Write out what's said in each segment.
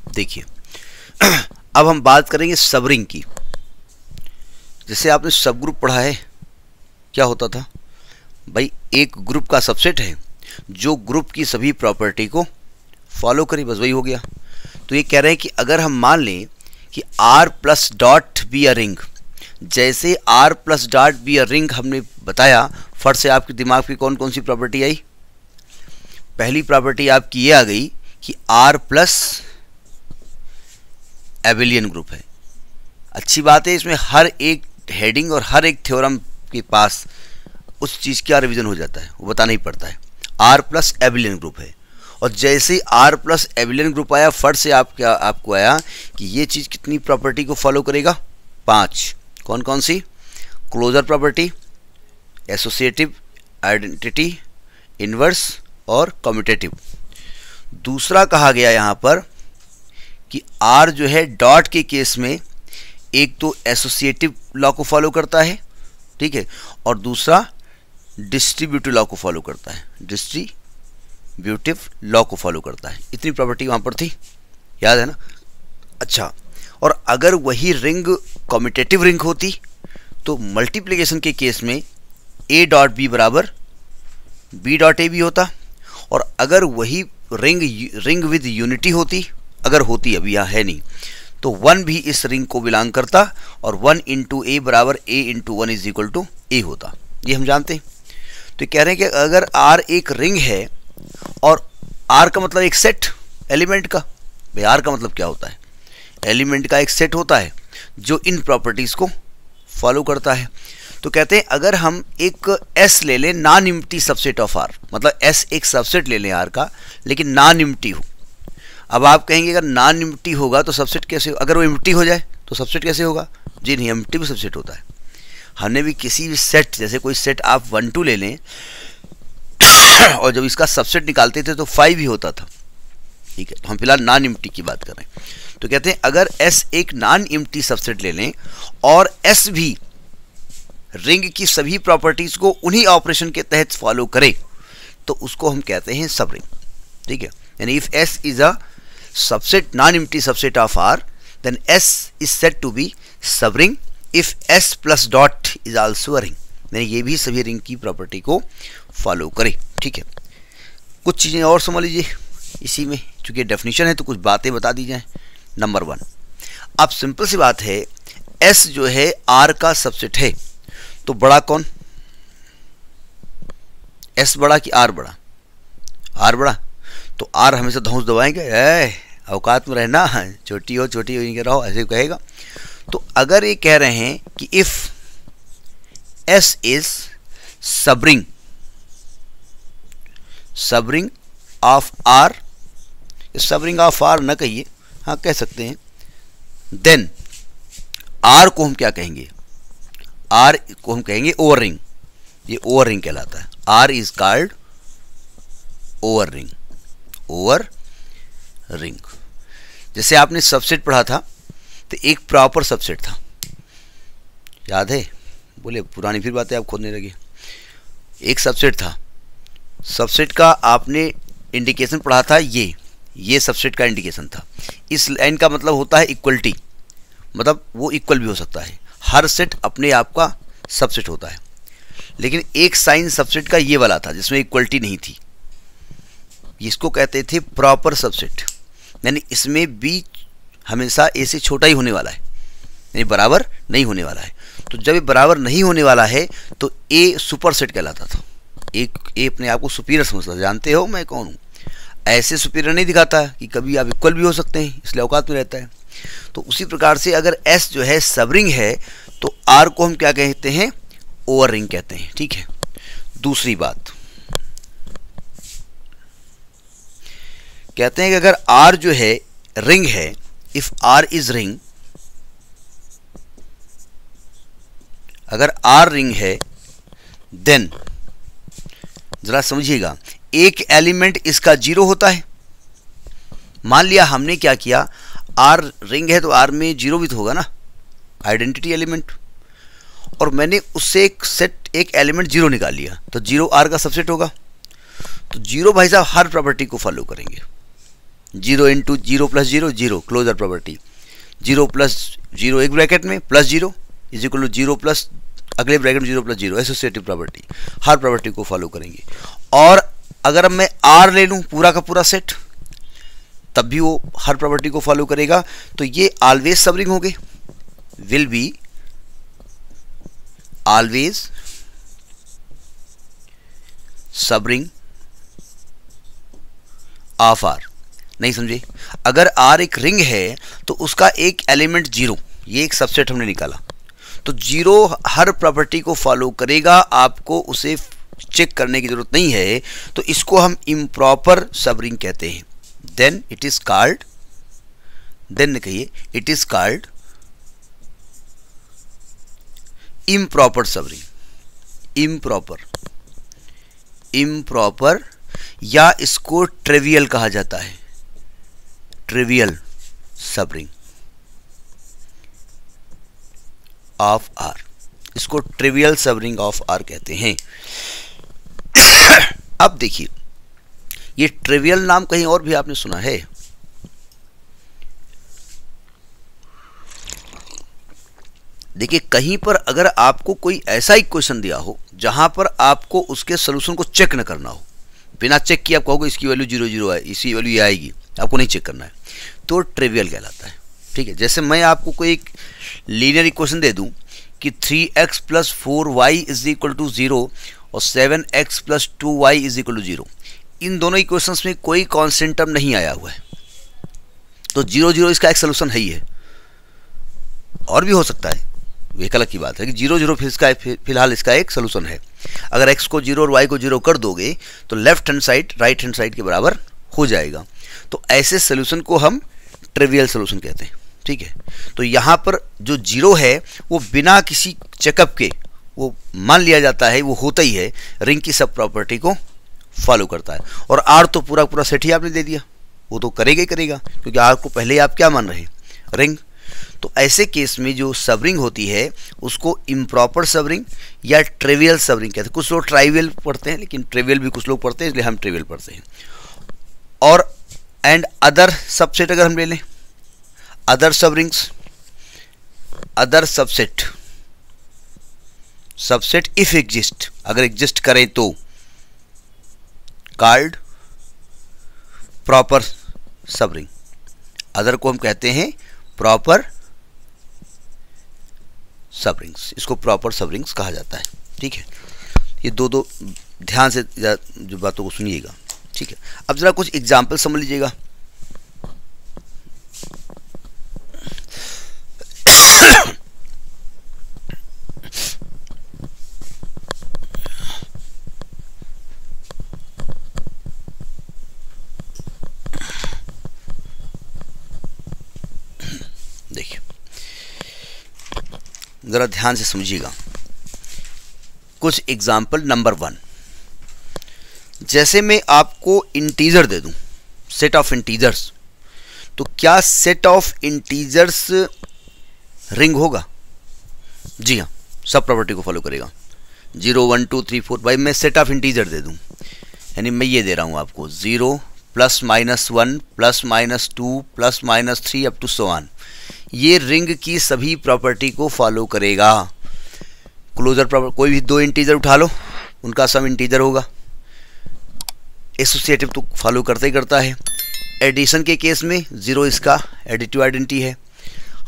देखिए अब हम बात करेंगे सब रिंग की। जैसे आपने सब ग्रुप पढ़ा है, क्या होता था भाई, एक ग्रुप का सबसेट है जो ग्रुप की सभी प्रॉपर्टी को फॉलो करे, बस वही हो गया। तो ये कह रहे हैं कि अगर हम मान लें कि R plus dot be a ring, जैसे R plus dot be a ring हमने बताया, फट से आपके दिमाग में कौन कौन सी प्रॉपर्टी आई? पहली प्रॉपर्टी आपकी ये आ गई कि R प्लस एबिलियन ग्रुप है। अच्छी बात है, इसमें हर एक हेडिंग और हर एक थ्योरम के पास उस चीज़ का रिवीजन हो जाता है, वो बताना ही पड़ता है। R प्लस एबिलियन ग्रुप है, और जैसे ही R प्लस एबिलियन ग्रुप आया, फट से आपको आया कि ये चीज़ कितनी प्रॉपर्टी को फॉलो करेगा? 5। कौन कौन सी? Closure property, associative, identity, inverse और कम्यूटेटिव। दूसरा कहा गया यहाँ पर कि R जो है डॉट के केस में एक तो एसोसिएटिव लॉ को फॉलो करता है, ठीक है, और दूसरा डिस्ट्रीब्यूटिव लॉ को फॉलो करता है, डिस्ट्रीब्यूटिव लॉ को फॉलो करता है। इतनी प्रॉपर्टी वहाँ पर थी, याद है ना? अच्छा, और अगर वही रिंग कम्यूटेटिव रिंग होती तो मल्टीप्लिकेशन के केस में ए डॉट बी बराबर बी डॉट ए बी होता, और अगर वही रिंग विद यूनिटी होती, अगर होती, अभी यहाँ है नहीं, तो 1 भी इस रिंग को बिलोंग करता, और 1 इंटू ए बराबर ए इंटू 1 इज इक्वल टू ए होता। ये हम जानते हैं। तो कह रहे हैं कि अगर R एक रिंग है, और R का मतलब एक सेट एलिमेंट का, भाई R का मतलब क्या होता है? एलिमेंट का एक सेट होता है जो इन प्रॉपर्टीज़ को फॉलो करता है। तो कहते हैं अगर हम एक S ले लें, non empty subset of R, मतलब S एक सबसेट ले लें R का, लेकिन नॉन एम्प्टी हो। अब आप कहेंगे अगर नॉन एम्प्टी होगा तो सबसेट कैसे हो? अगर वो एम्प्टी हो जाए तो सबसेट कैसे होगा? जी नहीं, एम्प्टी भी सबसेट होता है। हमने भी किसी भी सेट, जैसे कोई सेट आप 1 2 ले लें और जब इसका सबसेट निकालते थे तो 5 ही होता था, ठीक है। तो हम फिलहाल नॉन एम्प्टी की बात कर रहे हैं। तो कहते हैं अगर S एक नॉन एम्प्टी सबसेट ले लें और S भी रिंग की सभी प्रॉपर्टीज को उन्हीं ऑपरेशन के तहत फॉलो करे, तो उसको हम कहते हैं सब रिंग, ठीक है। यानी if S is a subset, non empty subset of R, then S is said to be subring if S plus dot is also a ring। यानी ये भी सभी रिंग की प्रॉपर्टी को फॉलो करे, ठीक है। कुछ चीज़ें और समझ लीजिए इसी में, चूंकि डेफिनेशन है तो कुछ बातें बता दी जाएं। नंबर 1, अब सिंपल सी बात है, S जो है R का सबसेट है, तो बड़ा कौन? S बड़ा कि R बड़ा? R बड़ा। तो R हमेशा धौंस दबाएंगे, औकात में रहना, छोटी हो नहीं रहो, ऐसे कहेगा। तो अगर ये कह रहे हैं कि if S is subring of R, subring of R न कहिए, हाँ कह सकते हैं, देन R को हम क्या कहेंगे? R को हम कहेंगे ओवर रिंग। ये ओवर रिंग कहलाता है। R is called over ring, over ring. जैसे आपने सबसेट पढ़ा था, तो एक प्रॉपर सबसेट था, याद है? बोले पुरानी फिर बातें आप खोदने लगे। एक सबसेट था, सबसेट का आपने इंडिकेशन पढ़ा था, ये सबसेट का इंडिकेशन था। इस लाइन का मतलब होता है इक्वलिटी, मतलब वो इक्वल भी हो सकता है। हर सेट अपने आप का सबसेट होता है, लेकिन एक साइन सबसेट का ये वाला था जिसमें इक्वलिटी नहीं थी, इसको कहते थे प्रॉपर सबसेट। यानी इसमें बी हमेशा ए से छोटा ही होने वाला है, यानी बराबर नहीं होने वाला है। तो जब ये बराबर नहीं होने वाला है तो ए सुपर सेट कहलाता था। एक ए अपने आप को सुपीरियर समझता था, जानते हो मैं कौन हूँ, ऐसे सुपीरियर नहीं दिखाता कि कभी आप इक्वल भी हो सकते हैं, इसलिए औकात में रहता है। तो उसी प्रकार से अगर S जो है सबरिंग है, तो R को हम क्या कहते हैं? ओवर रिंग कहते हैं, ठीक है। दूसरी बात कहते हैं कि अगर R जो है रिंग है, इफ R इज रिंग, अगर R रिंग है, देन जरा समझिएगा, एक एलिमेंट इसका 0 होता है। मान लिया हमने क्या किया, R रिंग है तो R में 0 भी तो होगा ना, आइडेंटिटी एलिमेंट, और मैंने उससे एक एलिमेंट 0 निकाल लिया, तो 0 R का सबसेट होगा। तो 0 भाई साहब हर प्रॉपर्टी को फॉलो करेंगे, 0 into 0 plus 0 0, closure property. 0 plus 0 एक ब्रैकेट में plus 0 is equal to 0 plus अगले ब्रैकेट में 0 प्लस 0, एसोसिएटिव प्रॉपर्टी। हर प्रॉपर्टी को फॉलो करेंगे। और अगर मैं आर ले लूँ पूरा का पूरा सेट, तब भी वो हर प्रॉपर्टी को फॉलो करेगा। तो ये ऑलवेज सबरिंग होंगे, will be always subring of R. नहीं समझे? अगर आर एक रिंग है तो उसका एक एलिमेंट 0, ये एक सबसेट हमने निकाला, तो 0 हर प्रॉपर्टी को फॉलो करेगा, आपको उसे चेक करने की जरूरत नहीं है। तो इसको हम इम्प्रॉपर सबरिंग कहते हैं। Then it is called, then कहिए it is called improper subring. Improper या इसको ट्रिवियल कहा जाता है, ट्रिवियल सबरिंग ऑफ आर, इसको ट्रिवियल सबरिंग ऑफ आर कहते हैं। अब देखिए, ये ट्रिवियल नाम कहीं और भी आपने सुना है? देखिए, कहीं पर अगर आपको कोई ऐसा ही क्वेश्चन दिया हो जहां पर आपको उसके सोल्यूशन को चेक न करना हो, बिना चेक किए आप कहोगे इसकी वैल्यू 0 0 है, इसकी वैल्यू ये आएगी, आपको नहीं चेक करना है, तो ट्रिवियल कहलाता है। ठीक है, जैसे मैं आपको कोई एक लीनियर इक्वेशन दे दूं कि 3x plus 4y is equal to 0 और 7x plus 2y is equal to 0, इन दोनों इक्वेशंस में कोई कांस्टेंट टर्म नहीं आया हुआ है, तो 0 0 इसका एक सोल्यूशन है ही है। और भी हो सकता है, एक अलग की बात है कि 0 0 फिलहाल इसका एक सोल्यूशन है। अगर x को 0 और y को 0 कर दोगे तो left hand side right hand side के बराबर हो जाएगा। तो ऐसे सोल्यूशन को हम ट्रिवियल सोल्यूशन कहते हैं। ठीक है, तो यहाँ पर जो 0 है वो बिना किसी चेकअप के वो मान लिया जाता है, वो होता ही है, रिंग की सब प्रॉपर्टी को फॉलो करता है। और आर तो पूरा पूरा सेट ही आपने दे दिया, वो तो करेगा ही करेगा, क्योंकि आर को पहले ही आप क्या मान रहे हैं? रिंग। तो ऐसे केस में जो सबरिंग होती है उसको इम्प्रॉपर सबरिंग या ट्रिवियल सबरिंग कहते हैं। कुछ लोग ट्राइवियल पढ़ते हैं, लेकिन ट्रिवियल भी कुछ लोग पढ़ते हैं, इसलिए हम ट्रिवियल पढ़ते हैं। और एंड अदर सबसेट अगर हम ले लें, other subrings, other subset, subset if exist, अगर एग्जिस्ट करें तो कॉल्ड प्रॉपर सबरिंग। अदर को हम कहते हैं प्रॉपर सबरिंग्स, इसको प्रॉपर सबरिंग्स कहा जाता है। ठीक है, ये दो ध्यान से जो बातों को सुनिएगा। ठीक है, अब जरा कुछ एग्जाम्पल समझ लीजिएगा। देखिए, जरा ध्यान से समझिएगा कुछ एग्जाम्पल। नंबर 1, जैसे मैं आपको इंटीजर दे दूं, सेट ऑफ इंटीजर्स, तो क्या सेट ऑफ इंटीजर्स रिंग होगा? जी हाँ, सब प्रॉपर्टी को फॉलो करेगा। 0 1 2 3 4, भाई मैं सेट ऑफ इंटीजर दे दूं, यानी मैं ये दे रहा हूं आपको 0 plus minus 1 plus minus 2 plus minus 3 up to so on, ये रिंग की सभी प्रॉपर्टी को फॉलो करेगा। क्लोजर प्रॉपर्टी, कोई भी दो इंटीजर उठा लो, उनका सम इंटीजर होगा। एसोसिएटिव तो फॉलो करते ही करता है। एडिशन के केस में 0 इसका एडिटिव आइडेंटिटी है।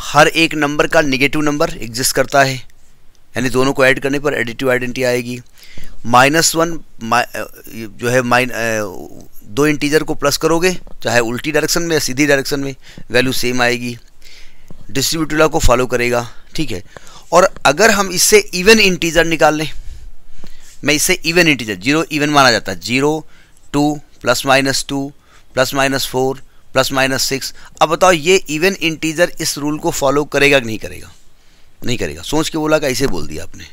हर एक नंबर का नेगेटिव नंबर एग्जिस्ट करता है, यानी दोनों को ऐड करने पर एडिटिव आइडेंटिटी आएगी। -1 जो है दो इंटीजर को प्लस करोगे, चाहे उल्टी डायरेक्शन में या सीधी डायरेक्शन में, वैल्यू सेम आएगी। डिस्ट्रीब्यूटिव लॉ को फॉलो करेगा। ठीक है, और अगर हम इससे इवन इंटीजर निकाल लें, मैं इससे इवन इंटीजर, 0 इवन माना जाता है, 0 2 plus minus 2 plus minus 4 plus minus 6, अब बताओ ये इवन इंटीजर इस रूल को फॉलो करेगा कि नहीं करेगा? नहीं करेगा। सोच के बोला, कैसे बोल दिया आपने?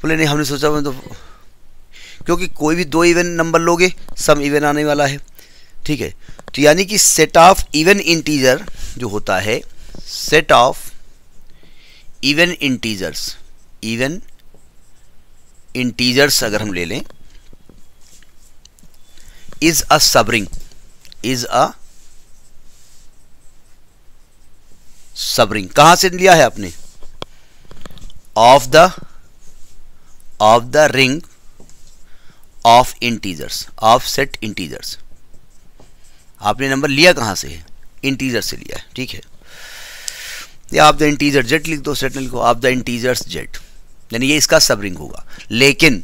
बोले नहीं, हमने सोचा तो, क्योंकि कोई भी दो इवन नंबर लोगे सम इवन आने वाला है। ठीक है, तो यानी कि सेट ऑफ इवन इंटीजर जो होता है, set of even integers, even integers अगर हम ले लें, is a subring, is a सब रिंग कहाँ से लिया है आपने? Of the ring of integers, of set integers. आपने नंबर लिया कहाँ से है? इंटीजर से लिया है, ठीक है। या आप द इंटीजर जेड लिख दो, सेट लिखो आप द इंटीजर्स जेड, यानी ये इसका सब रिंग होगा। लेकिन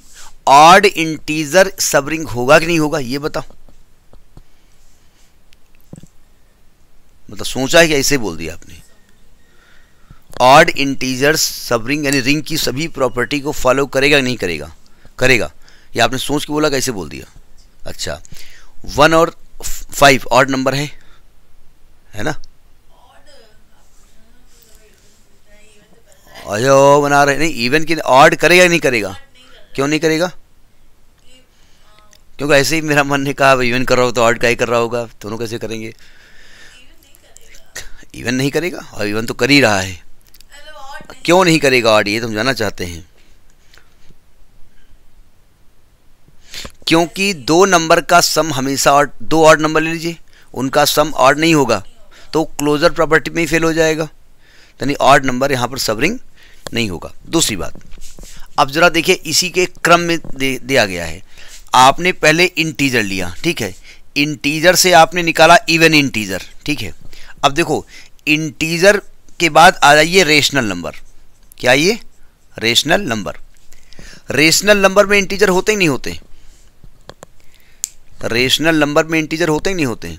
ऑड इंटीजर सब रिंग होगा कि नहीं होगा ये बताओ। मतलब सोचा है कि ऐसे बोल दिया आपने? ऑड इंटीजर्स सब रिंग यानी रिंग की सभी प्रॉपर्टी को फॉलो करेगा कि नहीं करेगा? करेगा। या आपने सोच के बोला, कैसे बोल दिया? अच्छा, 1 और 5 ऑड नंबर है ना? अयो बना रहे नहीं, इवन की ऑड करेगा नहीं करेगा? क्यों नहीं करेगा? क्योंकि ऐसे ही मेरा मन ने कहा इवन कर रहा हो तो ऑड का ही कर रहा होगा, दोनों कैसे करेंगे? इवन नहीं करेगा, और इवन तो कर ही रहा है। क्यों नहीं करेगा ऑड, ये तुम जानना चाहते हैं? क्योंकि दो नंबर का सम हमेशा ऑड, दो ऑड नंबर ले लीजिए, उनका सम ऑड नहीं होगा तो क्लोजर प्रॉपर्टी में ही फेल हो जाएगा, यानी ऑड नंबर यहाँ पर सब रिंग नहीं होगा। दूसरी बात, अब जरा देखिए इसी के क्रम में दिया गया है। आपने पहले इंटीजर लिया, ठीक है, इंटीजर से आपने निकाला इवन इंटीजर, ठीक है। अब देखो इंटीजर के बाद आ जाइए रेशनल नंबर। क्या ये? Rational number. रेशनल नंबर में इंटीजर होते ही नहीं होते? रेशनल नंबर में इंटीजर होते ही नहीं होते?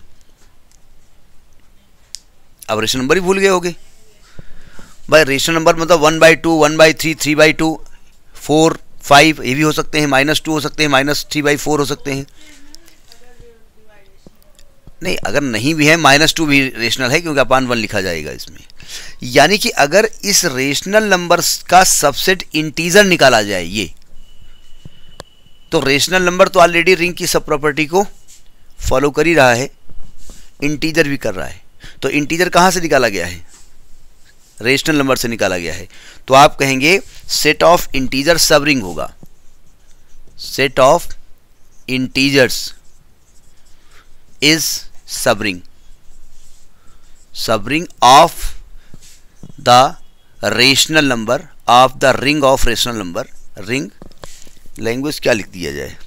अब रेशनल नंबर ही भूल गए होगे भाई। रेशनल नंबर मतलब 1/2, 1/3, 3/2, 4, 5 ये भी हो सकते हैं, -2 हो सकते हैं, -3/4 हो सकते हैं। नहीं, अगर नहीं भी है -2 भी रेशनल है, क्योंकि अपान 1 लिखा जाएगा इसमें। यानी कि अगर इस रेशनल नंबर का सबसेट इंटीजर निकाला जाए ये, तो रेशनल नंबर तो ऑलरेडी रिंग की सब प्रॉपर्टी को फॉलो कर ही रहा है, इंटीजर भी कर रहा है। तो इंटीजर कहाँ से निकाला गया है? रेशनल नंबर से निकाला गया है। तो आप कहेंगे सेट ऑफ इंटीजर सब रिंग होगा। Set of integers is subring of the rational number of the ring of rational number. Ring language क्या लिख दिया जाए?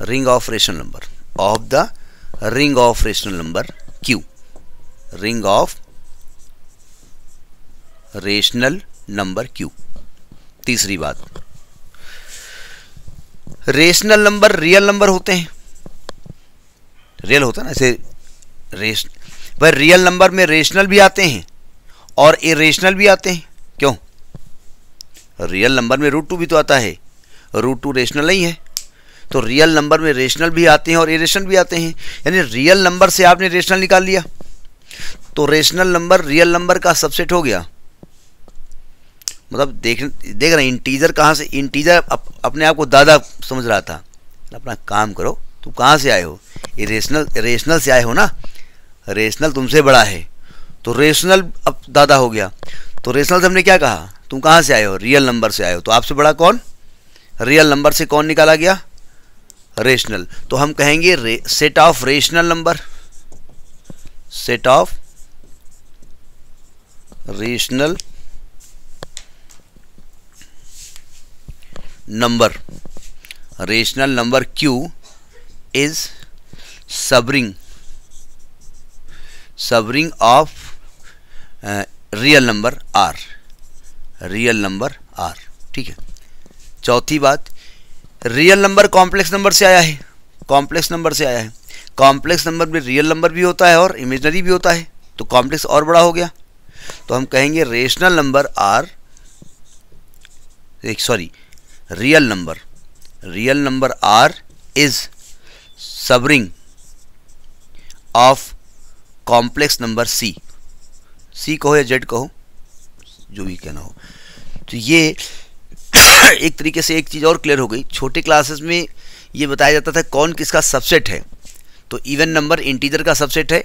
Ring of rational number of the ring of rational number Q. Ring of rational number Q. तीसरी बात, rational number real number होते हैं। Real होता है ना ऐसे भाई। रियल नंबर में रेशनल भी आते हैं और इरेशनल भी आते हैं। क्यों? रियल नंबर में √2 भी तो आता है, √2 रेशनल नहीं है। तो रियल नंबर में रेशनल भी आते हैं और इरेशनल भी आते हैं, यानी रियल नंबर से आपने रेशनल निकाल लिया तो रेशनल नंबर रियल नंबर का सबसेट हो गया। मतलब देख रहे हैं इंटीजर कहाँ से? इंटीजर अपने आप को दादा समझ रहा था। अपना काम करो, तुम कहाँ से आए हो? ये रेशनल से आए हो ना, रेशनल तुमसे बड़ा है तो रेशनल अब दादा हो गया। तो रेशनल से हमने क्या कहा? तुम कहाँ से आए हो? रियल नंबर से आए हो। तो आपसे बड़ा कौन? रियल नंबर से कौन निकाला गया? रेशनल। तो हम कहेंगे set of rational number, set of rational number, rational number Q is subring of real number R। Real number R, ठीक है। चौथी बात, रियल नंबर कॉम्प्लेक्स नंबर से आया है। कॉम्प्लेक्स नंबर से आया है। कॉम्प्लेक्स नंबर में रियल नंबर भी होता है और इमेजिनरी भी होता है, तो कॉम्प्लेक्स और बड़ा हो गया। तो हम कहेंगे rational number R, sorry real number R is subring of complex number C कहो या Z कहो, जो भी कहना हो। तो ये एक तरीके से एक चीज़ और क्लियर हो गई। छोटे क्लासेस में ये बताया जाता था कौन किसका सबसेट है। तो इवन नंबर इंटीजर का सबसेट है,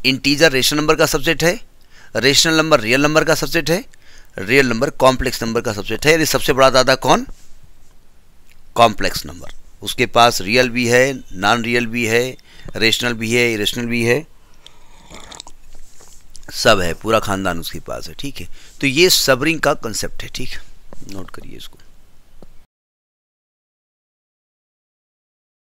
इंटीजर रेशनल नंबर का सबसेट है, रेशनल नंबर रियल नंबर का सबसेट है, रियल नंबर कॉम्प्लेक्स नंबर का सबसेट है। यदि सबसे बड़ा दादा कौन? Complex number. उसके पास रियल भी है, नॉन रियल भी है, रेशनल भी है, इरेशनल भी है। सब है, पूरा खानदान उसके पास है, ठीक है। तो ये सबरिंग का कंसेप्ट है, ठीक है, नोट करिए इसको।